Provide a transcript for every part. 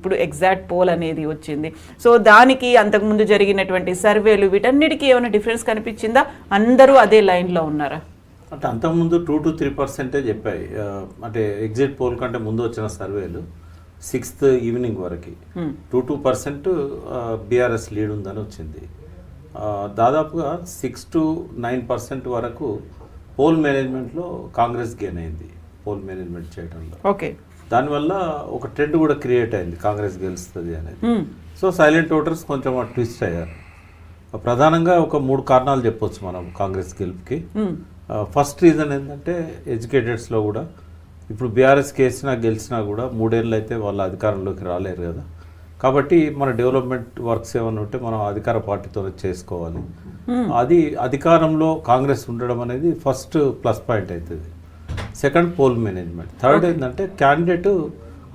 ఇప్పుడు exact pole అనేది వచ్చింది. సో దానికి అంతకుముందు జరిగినటువంటి సర్వేలు వీటన్నిటికీ ఏమైనా డిఫరెన్స్ కనిపించిందా? అందరూ అదే లైన్లో ఉన్నారా? అంటే అంతకుముందు 2 to 3% చెప్పాయి. అంటే ఎగ్జిట్ పోల్ కంటే ముందు వచ్చిన సర్వేలు 6th ఈవినింగ్ వరకు 2% బీఆర్ఎస్ లీడ్ ఉందని వచ్చింది. దాదాపుగా 6 to 9% వరకు పోల్ మేనేజ్మెంట్లో కాంగ్రెస్ గెయిన్ అయింది, పోల్ మేనేజ్మెంట్ చేయడంలో. ఓకే, దానివల్ల ఒక ట్రెండ్ కూడా క్రియేట్ అయింది, కాంగ్రెస్ గెలుస్తుంది అనేది. సో సైలెంట్ ఓటర్స్ కొంచెం ట్విస్ట్ అయ్యారు. ప్రధానంగా ఒక 3 కారణాలు చెప్పొచ్చు మనం కాంగ్రెస్ గెలుపుకి. ఫస్ట్ రీజన్ ఏంటంటే ఎడ్యుకేటెడ్స్లో కూడా ఇప్పుడు బీఆర్ఎస్ కేసినా గెలిచినా కూడా 3 ఏళ్ళు అయితే వాళ్ళ అధికారంలోకి రాలేరు కదా. కాబట్టి మన డెవలప్మెంట్ వర్క్స్ ఏమైనా ఉంటే మనం అధికార పార్టీతో చేసుకోవాలి. అది అధికారంలో కాంగ్రెస్ ఉండడం అనేది ఫస్ట్ ప్లస్ పాయింట్ అవుతుంది. Second poll management. థర్డ్ ఏంటంటే క్యాండిడేట్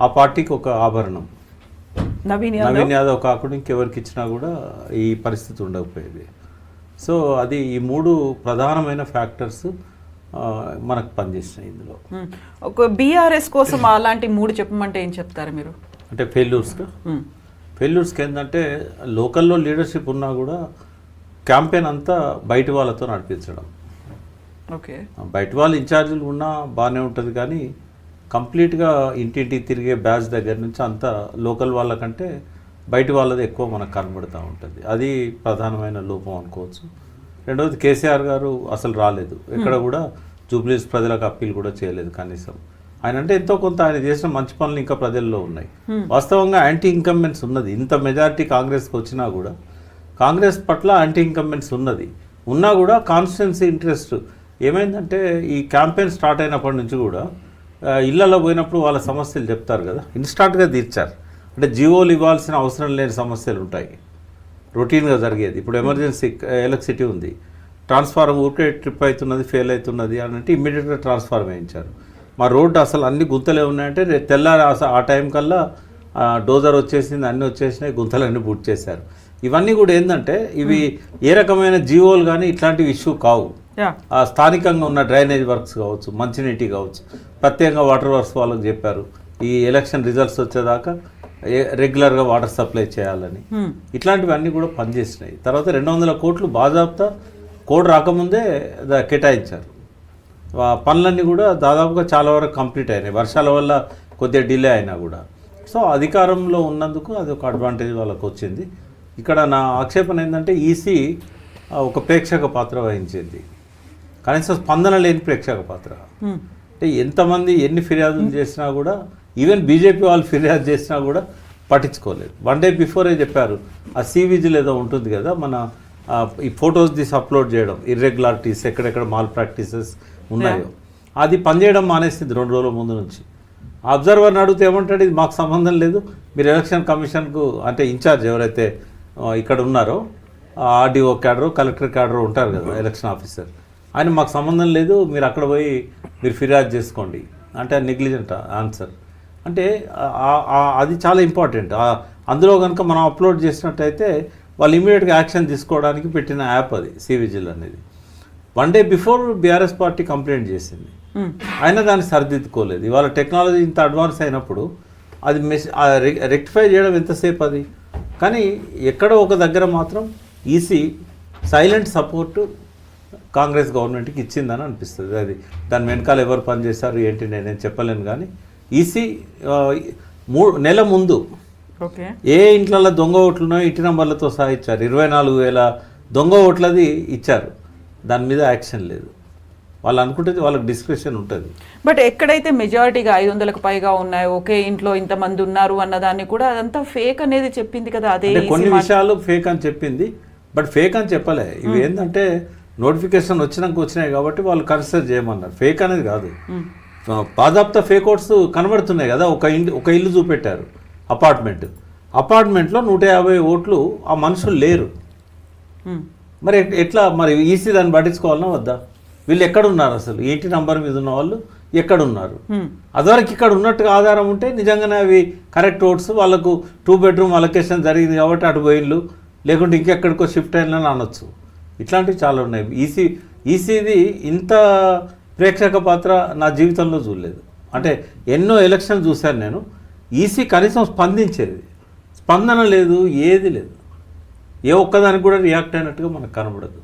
ఆ పార్టీకి ఒక ఆభరణం. నవీన్ యాదవ్ కాకుండా ఇంకెవరికి ఇచ్చినా కూడా ఈ పరిస్థితి ఉండకపోయేది. సో అది ఈ 3 ప్రధానమైన ఫ్యాక్టర్స్ మనకు పనిచేసినాయి ఇందులో. ఒక బీఆర్ఎస్ కోసం అలాంటి 3 చెప్పమంటే ఏం చెప్తారు మీరు? అంటే ఫెయిల్యూర్స్కి ఏంటంటే లోకల్లో లీడర్షిప్ ఉన్నా కూడా క్యాంపెయిన్ అంతా బయట వాళ్ళతో నడిపించడం. ఓకే, బయట వాళ్ళు ఇన్ఛార్జీలు ఉన్నా బాగానే ఉంటుంది, కానీ కంప్లీట్గా ఇంటింటికి తిరిగే బ్యాచ్ దగ్గర నుంచి అంతా లోకల్ వాళ్ళకంటే బయట వాళ్ళది ఎక్కువ మనకు కనబడుతూ ఉంటుంది. అది ప్రధానమైన లోపం అనుకోవచ్చు. రెండవది కేసీఆర్ గారు అసలు రాలేదు, ఎక్కడ కూడా జూబ్లీస్ ప్రజలకు అప్పీల్ కూడా చేయలేదు కనీసం. ఆయన అంటే ఎంతో కొంత ఆయన చేసిన మంచి పనులు ఇంకా ప్రజల్లో ఉన్నాయి. వాస్తవంగా యాంటీ ఇన్కంబెన్స్ ఉన్నది, ఇంత మెజారిటీ కాంగ్రెస్కి వచ్చినా కూడా కాంగ్రెస్ పట్ల యాంటీ ఇన్కంబెన్స్ ఉన్నది. ఉన్నా కూడా కాన్స్టిట్యున్సీ ఇంట్రెస్ట్ ఏమైందంటే ఈ క్యాంపెయిన్ స్టార్ట్ అయినప్పటి నుంచి కూడా ఇళ్లలో పోయినప్పుడు వాళ్ళ సమస్యలు చెప్తారు కదా, ఇన్స్టాంట్గా తీర్చారు. అంటే జీవోలు ఇవ్వాల్సిన అవసరం లేని సమస్యలు ఉంటాయి, రొటీన్గా జరిగేది. ఇప్పుడు ఎమర్జెన్సీ ఎలక్ట్రిసిటీ ఉంది, ట్రాన్స్ఫార్మర్ ఊరికే ట్రిప్ అవుతున్నది, ఫెయిల్ అవుతున్నది అని అంటే ఇమ్మీడియట్గా ట్రాన్స్ఫార్మర్ వేయించారు. మా రోడ్డు అసలు అన్ని గుంతలే ఉన్నాయంటే తెల్లారి ఆ టైం కల్లా డోజర్ వచ్చేసింది, అన్నీ వచ్చేసినాయి, గుంతలన్నీ బుట్ చేశారు. ఇవన్నీ కూడా ఏంటంటే ఇవి ఏ రకమైన జీవోలు కానీ ఇట్లాంటివి ఇష్యూ కావు. స్థానికంగా ఉన్న డ్రైనేజ్ వర్క్స్ కావచ్చు, మంచినీటి కావచ్చు, ప్రత్యేకంగా వాటర్ వర్క్స్ వాళ్ళకి చెప్పారు ఈ ఎలక్షన్ రిజల్ట్స్ వచ్చేదాకా రెగ్యులర్గా వాటర్ సప్లై చేయాలని. ఇట్లాంటివన్నీ కూడా పనిచేసినాయి. తర్వాత 200 కోట్లు బాజాబ్తా కోడ్ రాకముందే కేటాయించారు. పనులన్నీ కూడా దాదాపుగా చాలా వరకు కంప్లీట్ అయినాయి, వర్షాల వల్ల కొద్దిగా డిలే అయినా కూడా. సో అధికారంలో ఉన్నందుకు అది ఒక అడ్వాంటేజ్ వాళ్ళకు వచ్చింది. ఇక్కడ నా ఆక్షేపణ ఏంటంటే ఈసీ ఒక ప్రేక్షక పాత్ర వహించింది, కనీసం స్పందన లేని ప్రేక్షక పాత్ర. అంటే ఎంతమంది ఎన్ని ఫిర్యాదులు చేసినా కూడా, ఈవెన్ బీజేపీ వాళ్ళు ఫిర్యాదు చేసినా కూడా పట్టించుకోలేదు. 1 day బిఫోరే చెప్పారు, ఆ సివిజిల్ ఏదో ఉంటుంది కదా, మన ఈ ఫొటోస్ తీసి అప్లోడ్ చేయడం, ఇర్రెగ్యులారిటీస్ ఎక్కడెక్కడ మాల్ ప్రాక్టీసెస్ ఉన్నాయో అది పనిచేయడం మానేసింది 2 రోజుల ముందు నుంచి. అబ్జర్వర్ని అడిగితే ఏమంటాడు, ఇది మాకు సంబంధం లేదు, మీరు ఎలక్షన్ కమిషన్కు అంటే ఇన్ఛార్జ్ ఎవరైతే ఇక్కడ ఉన్నారో ఆర్డీఓ క్యాడరో కలెక్టర్ క్యాడరో ఉంటారు కదా ఎలక్షన్ ఆఫీసర్, ఆయన మాకు సంబంధం లేదు, మీరు అక్కడ పోయి మీరు ఫిర్యాదు చేసుకోండి అంటే నెగ్లిజెంట్ ఆన్సర్. అంటే అది చాలా ఇంపార్టెంట్. అందులో కనుక మనం అప్లోడ్ చేసినట్టయితే వాళ్ళు ఇమీడియట్గా యాక్షన్ తీసుకోవడానికి పెట్టిన యాప్ అది సివిజిల్ అనేది. 1 day before BRS party complaint చేసింది, అయినా దాన్ని సరిదిద్దుకోలేదు. ఇవాళ టెక్నాలజీ ఇంత అడ్వాన్స్ అయినప్పుడు అది రెక్టిఫై చేయడం ఎంతసేపు అది. కానీ ఎక్కడో ఒక దగ్గర మాత్రం ఈసీ సైలెంట్ సపోర్టు కాంగ్రెస్ గవర్నమెంట్కి ఇచ్చిందని అనిపిస్తుంది. అది దాని వెనకాల ఎవరు పనిచేశారు ఏంటి నేను చెప్పలేను, కానీ ఈసీ 3 నెలల ముందు ఏ ఇంట్లలో దొంగ ఓట్లున్నాయో ఇంటి నంబర్లతో సహా ఇచ్చారు. 24,000 దొంగ ఓట్లది ఇచ్చారు, దాని మీద యాక్షన్ లేదు. వాళ్ళు అనుకుంటే వాళ్ళకి డిస్క్రిప్షన్ ఉంటుంది. బట్ ఎక్కడైతే మెజారిటీగా 500కు పైగా ఉన్నాయో, ఒకే ఇంట్లో ఇంతమంది ఉన్నారు అన్నదాన్ని కూడా అదంతా ఫేక్ అనేది చెప్పింది కదా. అదే కొన్ని విషయాలు ఫేక్ అని చెప్పింది, బట్ ఫేక్ అని చెప్పలే. ఇవి ఏంటంటే నోటిఫికేషన్ వచ్చినాయి కాబట్టి వాళ్ళు కన్సిడర్ చేయమన్నారు, ఫేక్ అనేది కాదు. బాజాబ్తా ఫేక్ ఓట్స్ కనబడుతున్నాయి కదా. ఒక ఇల్లు చూపెట్టారు, అపార్ట్మెంట్లో 150 ఓట్లు ఆ మనుషులు లేరు. మరి ఎట్లా మరి ఈసీ దాన్ని పట్టించుకోవాలన్నా వద్దా? వీళ్ళు ఎక్కడున్నారు అసలు, ఏంటి నంబర్ మీద ఉన్న వాళ్ళు ఎక్కడున్నారు? అదివరకు ఇక్కడ ఉన్నట్టుగా ఆధారం ఉంటే నిజంగానే అవి కరెక్ట్ ఓట్స్, వాళ్ళకు 2 bedroom అలొకేషన్ జరిగింది కాబట్టి అటు పోయిళ్ళు, లేకుంటే ఇంకెక్కడికో షిఫ్ట్ అయినా అనొచ్చు. ఇట్లాంటివి చాలా ఉన్నాయి. ఈసీది ఇంత ప్రేక్షక పాత్ర నా జీవితంలో చూడలేదు. అంటే ఎన్నో ఎలక్షన్ చూశాను నేను, ఈసీ కనీసం స్పందించేది, స్పందన లేదు, ఏది లేదు. ఏ ఒక్కదానికి కూడా రియాక్ట్ అయినట్టుగా మనకు కనబడదు.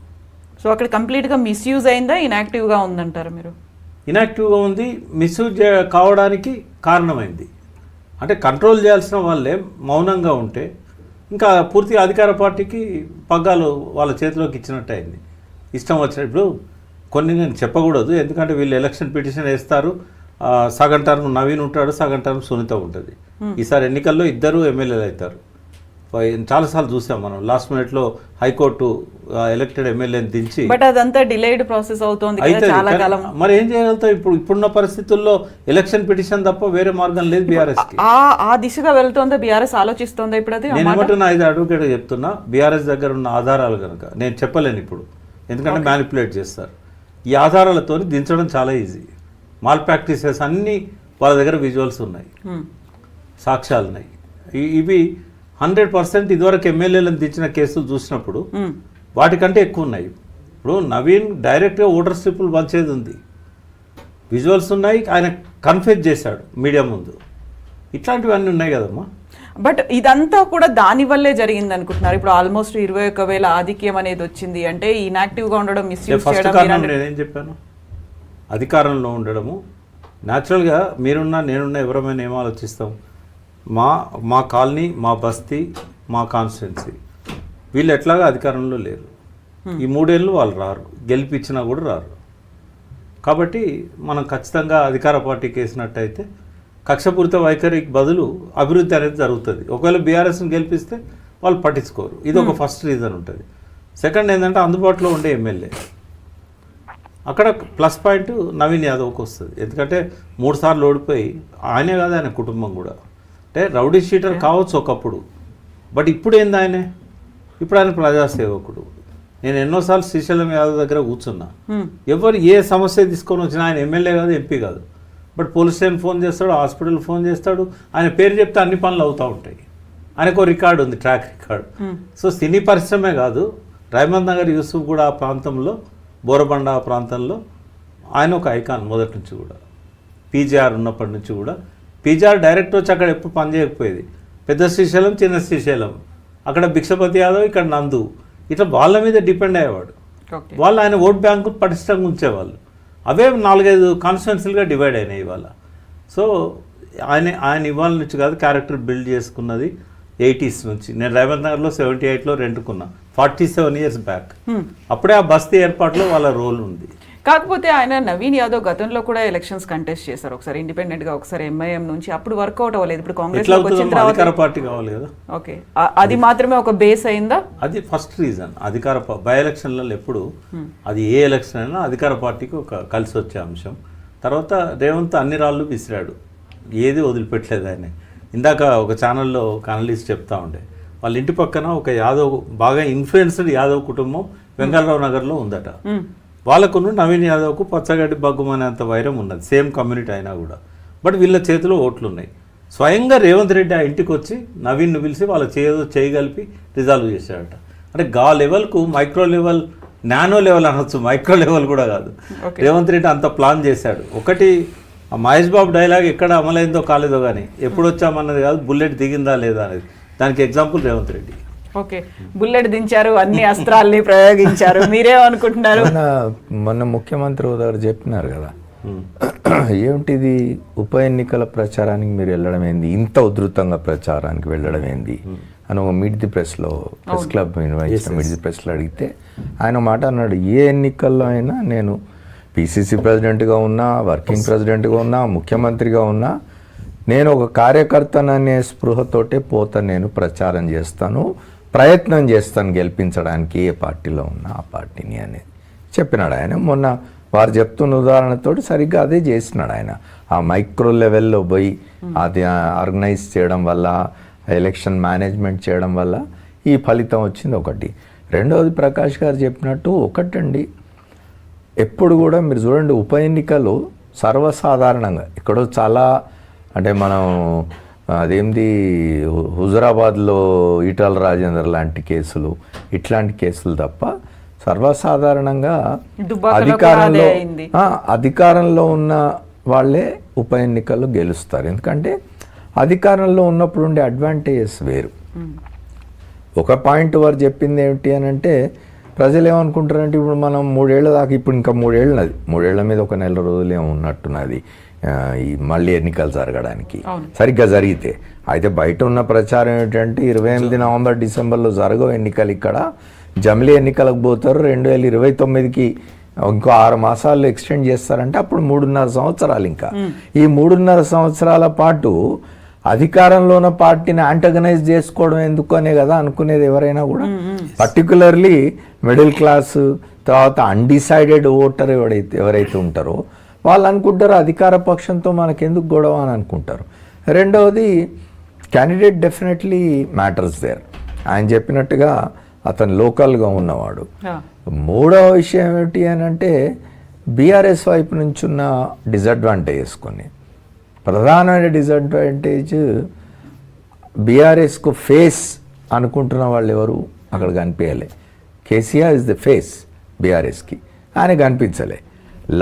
సో అక్కడ కంప్లీట్గా మిస్యూజ్ అయిందా, ఇన్యాక్టివ్గా ఉందంటారా మీరు? ఇన్యాక్టివ్గా ఉంది, మిస్యూజ్ కావడానికి కారణమైంది. అంటే కంట్రోల్ చేయాల్సిన వాళ్ళే మౌనంగా ఉంటే ఇంకా పూర్తిగా అధికార పార్టీకి పగ్గాలు వాళ్ళ చేతిలోకి ఇచ్చినట్టు అయింది. ఇష్టం వచ్చినప్పుడు కొన్ని నేను చెప్పకూడదు, ఎందుకంటే వీళ్ళు ఎలక్షన్ పిటిషన్ వేస్తారు, సగం టర్మ్ నవీన్ ఉంటాడు, సగం టర్మ్ సునీత ఉంటుంది. ఈసారి ఎన్నికల్లో ఇద్దరు ఎమ్మెల్యేలు అవుతారు. చాలాసార్లు చూసాం మనం, లాస్ట్ మినిట్లో హైకోర్టు ఎలక్టెడ్ ఎమ్మెల్యేని దించి. బట్ అదంతా డిలేడ్ ప్రాసెస్ అవుతుంది కదా చాలా కాలం. మరి ఏం చేయగలుగుతాం? ఇప్పుడున్న పరిస్థితుల్లో ఎలక్షన్ పిటిషన్ తప్ప వేరే మార్గం లేదు బీఆర్ఎస్ కి. ఆ దిశగా వెళ్తోందా బీఆర్ఎస్, ఆలోచిస్తోందా ఇప్పుడు? అది నేను ఏమంటున్నా, ఐదు అడ్వకేట్ చెప్తున్నా, బీఆర్ఎస్ దగ్గర ఉన్న ఆధారాలు కనుక నేను చెప్పలేను ఇప్పుడు, ఎందుకంటే మ్యానిపులేట్ చేస్తారు. ఈ ఆధారాలతో దించడం చాలా ఈజీ. మాల్ ప్రాక్టీసెస్ అన్నీ వాళ్ళ దగ్గర విజువల్స్ ఉన్నాయి, సాక్ష్యాలు ఉన్నాయి. ఇవి 100% ఇదివరకు ఎమ్మెల్యేలను దించిన కేసులు చూసినప్పుడు వాటికంటే ఎక్కువ ఉన్నాయి. ఇప్పుడు నవీన్ డైరెక్ట్గా ఓటర్ స్లిప్పులు పంచేది ఉంది, విజువల్స్ ఉన్నాయి, ఆయన కన్ఫెస్ చేశాడు మీడియా ముందు. ఇట్లాంటివన్నీ ఉన్నాయి కదమ్మా. బట్ ఇదంతా కూడా దాని వల్లే జరిగింది అనుకుంటున్నారు. ఇప్పుడు ఆల్మోస్ట్ 21,000 ఆధిక్యం అనేది వచ్చింది అంటే ఇన్యాక్టివ్గా ఉండడం, మిస్యూజ్ చేయడం. నేనేం చెప్పాను, అధికారంలో ఉండడము న్యాచురల్గా. మీరున్నా నేనున్నా ఎవరమైనా ఏం ఆలోచిస్తాం? మా కాలనీ, మా బస్తీ, మా కాన్స్టిట్యున్సీ, వీళ్ళు ఎట్లాగా అధికారంలో లేరు. ఈ 3 ఏళ్ళు వాళ్ళు రారు, గెలిపించినా కూడా రారు. కాబట్టి మనం ఖచ్చితంగా అధికార పార్టీకి వేసినట్టయితే కక్షపూరిత వైఖరికి బదులు అభివృద్ధి అనేది జరుగుతుంది. ఒకవేళ బీఆర్ఎస్ని గెలిపిస్తే వాళ్ళు పట్టించుకోరు. ఇది ఒక ఫస్ట్ రీజన్ ఉంటుంది. సెకండ్ ఏంటంటే అందుబాటులో ఉండే ఎమ్మెల్యే. అక్కడ ప్లస్ పాయింట్ నవీన్ యాదవ్కి వస్తుంది, ఎందుకంటే 3 సార్లు ఓడిపోయి ఆయనే కాదు ఆయన కుటుంబం కూడా. అంటే రౌడీ షీటర్ కావచ్చు ఒకప్పుడు, బట్ ఇప్పుడు ఏంది ఇప్పుడు ఆయన ప్రజాసేవకుడు. నేను ఎన్నోసార్లు శ్రీశైలం యాదవ్ దగ్గర కూర్చున్నా, ఎవరు ఏ సమస్య తీసుకొని వచ్చినా ఆయన ఎమ్మెల్యే కాదు, ఎంపీ కాదు, బట్ పోలీస్ స్టేషన్ ఫోన్ చేస్తాడు, హాస్పిటల్ ఫోన్ చేస్తాడు, ఆయన పేరు చెప్తే అన్ని పనులు అవుతూ ఉంటాయి. ఆయనకు రికార్డు ఉంది, ట్రాక్ రికార్డు. సో సినీ పరిశ్రమే కాదు, రైమంద్ నగర్ యూసుఫ్ కూడా ఆ ప్రాంతంలో, బోరబండ ఆ ప్రాంతంలో ఆయన ఒక ఐకాన్ మొదటి నుంచి కూడా. పీజీఆర్ ఉన్నప్పటి నుంచి కూడా, పీజీఆర్ డైరెక్ట్ వచ్చి అక్కడ ఎప్పుడు పనిచేయకపోయేది. పెద్ద శ్రీశైలం, చిన్న శ్రీశైలం, అక్కడ భిక్షపతి యాదవ్, ఇక్కడ నందు, ఇట్లా వాళ్ళ మీద డిపెండ్ అయ్యేవాడు. వాళ్ళు ఆయన ఓట్ బ్యాంకు పటిష్టంగా ఉంచేవాళ్ళు. అవే 4-5 కాన్స్టిట్యున్సీలుగా డివైడ్ అయినాయి ఇవాళ. సో ఆయన ఇవాళ నుంచి కాదు, క్యారెక్టర్ బిల్డ్ చేసుకున్నది 80s నుంచి. నేను రైమంద్ నగర్లో 78లో రెంట్కున్నా, 47 years బ్యాక్. అప్పుడే ఆ బస్తీ ఏర్పాటులో వాళ్ళ రోల్ ఉంది. కాకపోతే ఆయన నవీన్ యాదవ్ గతంలో కూడా ఎలక్షన్స్ కంటెస్ట్ చేశారు, ఒకసారి ఇండిపెండెంట్ గా, ఒకసారి ఎంఐఎం నుంచి. అప్పుడు వర్కౌట్ అవ్వలేదు. ఇప్పుడు కాంగ్రెస్ అధికార పార్టీ కావాలి కదా. ఓకే, అది మాత్రమే ఒక బేస్ అయిందా? అది ఫస్ట్ రీజన్. బై ఎలక్షన్లలో ఎప్పుడు అది ఏ ఎలక్షన్ అయినా అధికార పార్టీకి ఒక కలిసి వచ్చే అంశం. తర్వాత రేవంత్ అన్ని రాళ్ళు విసిరాడు, ఏది వదిలిపెట్టలేదు ఆయన. ఇందాక ఒక ఛానల్లో ఒక అనలిస్ట్ చెప్తా ఉండే, వాళ్ళ ఇంటి పక్కన ఒక యాదవ్, బాగా ఇన్ఫ్లుయెన్స్డ్ యాదవ్ కుటుంబం వెంగళరావు నగర్లో ఉందట. వాళ్ళకును నవీన్ యాదవ్కు పచ్చగడ్డి బగ్గుమనేంత వైరం ఉన్నది, సేమ్ కమ్యూనిటీ అయినా కూడా. బట్ వీళ్ళ చేతిలో ఓట్లు ఉన్నాయి. స్వయంగా రేవంత్ రెడ్డి ఆ ఇంటికి వచ్చి నవీన్ను పిలిచి వాళ్ళ చేయగలిపి రిజాల్వ్ చేశాడట. అంటే లెవెల్కు మైక్రో లెవెల్, నానో లెవెల్ అనొచ్చు, మైక్రో లెవెల్ కూడా కాదు. రేవంత్ రెడ్డి అంత ప్లాన్ చేశాడు. ఒకటి మహేష్ బాబు డైలాగ్ ఎక్కడ అమలైందో కాలేదో కానీ, ఎప్పుడు వచ్చామన్నది కాదు, బుల్లెట్ దిగిందా లేదా అనేది. దానికి example Revanth Reddy. Okay, bullet దించారు, అన్ని అస్త్రాల్ని ప్రయోగించారు. మీరేమనుకుంటున్నారు? మొన్న ముఖ్యమంత్రి గారు చెప్పినారు కదా, ఏమిటిది ఉప ఎన్నికల ప్రచారానికి మీరు వెళ్ళడం ఏంది, ఇంత ఉధృతంగా ప్రచారానికి వెళ్ళడం ఏంది అని ఒక మీట్ ది ప్రెస్లో, ప్రెస్ క్లబ్ నిర్వహించిన మీట్ ది ప్రెస్లో అడిగితే ఆయన మాట అన్నాడు, ఏ ఎన్నికల్లో అయినా నేను పిసిసి ప్రెసిడెంట్గా ఉన్నా, వర్కింగ్ ప్రెసిడెంట్గా ఉన్నా, ముఖ్యమంత్రిగా ఉన్నా, నేను ఒక కార్యకర్తననే స్పృహతోటే పోతా, నేను ప్రచారం చేస్తాను, ప్రయత్నం చేస్తాను గెలిపించడానికి, ఏ పార్టీలో ఉన్నా ఆ పార్టీని అనేది చెప్పినాడు ఆయన. మొన్న వారు చెప్తున్న ఉదాహరణతోటి సరిగ్గా అదే చేసినాడు ఆయన. ఆ మైక్రో లెవెల్లో పోయి అది ఆర్గనైజ్ చేయడం వల్ల, ఎలక్షన్ మేనేజ్మెంట్ చేయడం వల్ల ఈ ఫలితం వచ్చింది ఒకటి. రెండవది ప్రకాష్ గారు చెప్పినట్టు ఒకటండి, ఎప్పుడు కూడా మీరు చూడండి, ఉప ఎన్నికలు సర్వసాధారణంగా ఎక్కడో చాలా, అంటే మనం అదేంది హుజురాబాద్లో ఈటల రాజేందర్ లాంటి కేసులు, ఇట్లాంటి కేసులు తప్ప సర్వసాధారణంగా అధికారంలో ఉన్న వాళ్ళే ఉప ఎన్నికల్లో గెలుస్తారు. ఎందుకంటే అధికారంలో ఉన్నప్పుడు ఉండే అడ్వాంటేజెస్ వేరు. ఒక పాయింట్ వారు చెప్పింది ఏమిటి అని అంటే, ప్రజలు ఏమనుకుంటారంటే ఇప్పుడు మనం 3 ఏళ్ల దాకా, ఇప్పుడు ఇంకా 3 ఏళ్ళది, 3 ఏళ్ల మీద ఒక నెల రోజులు ఏమో ఉన్నట్టున్నది ఈ మళ్ళీ ఎన్నికలు జరగడానికి, సరిగ్గా జరిగితే. అయితే బయట ఉన్న ప్రచారం ఏంటంటే 28 నవంబర్ డిసెంబర్లో జరగవు ఎన్నికలు, ఇక్కడ జమిలీ ఎన్నికలకు పోతారు, 2029కి ఇంకో 6 మాసాలు ఎక్స్టెండ్ చేస్తారంటే అప్పుడు 3.5 సంవత్సరాలు. ఇంకా ఈ 3.5 సంవత్సరాల పాటు అధికారంలో ఉన్న పార్టీని యాంటగనైజ్ చేసుకోవడం ఎందుకు అనే కదా అనుకునేది ఎవరైనా కూడా. పర్టికులర్లీ మిడిల్ క్లాస్, తర్వాత అన్డిసైడెడ్ ఓటర్ ఎవరైతే ఉంటారో వాళ్ళు అనుకుంటారు అధికార పక్షంతో మనకెందుకు గొడవ అని అనుకుంటారు. రెండవది, క్యాండిడేట్ డెఫినెట్లీ మ్యాటర్స్ దేర్, ఆయన చెప్పినట్టుగా అతను లోకల్గా ఉన్నవాడు. మూడవ విషయం ఏమిటి అని అంటే, బీఆర్ఎస్ వైపు నుంచి ఉన్న డిసడ్వాంటేజెస్ కొన్ని. ప్రధానమైన డిసడ్వాంటేజ్, బీఆర్ఎస్కు ఫేస్ అనుకుంటున్న వాళ్ళు ఎవరు అక్కడ కనిపించలే. కేసీఆర్ ఇస్ ద ఫేస్ బీఆర్ఎస్కి, ఆయన కనిపించలే.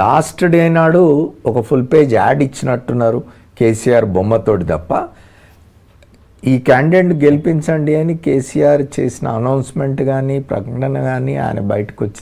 లాస్ట్ డే నాడు ఒక ఫుల్ పేజ్ యాడ్ ఇచ్చినట్టున్నారు కేసీఆర్ బొమ్మతోటి తప్ప. ఈ క్యాండిడేట్ గెలిపించండి అని కేసీఆర్ చేసిన అనౌన్స్మెంట్ కానీ ప్రకటన కానీ ఆయన బయటకు వచ్చి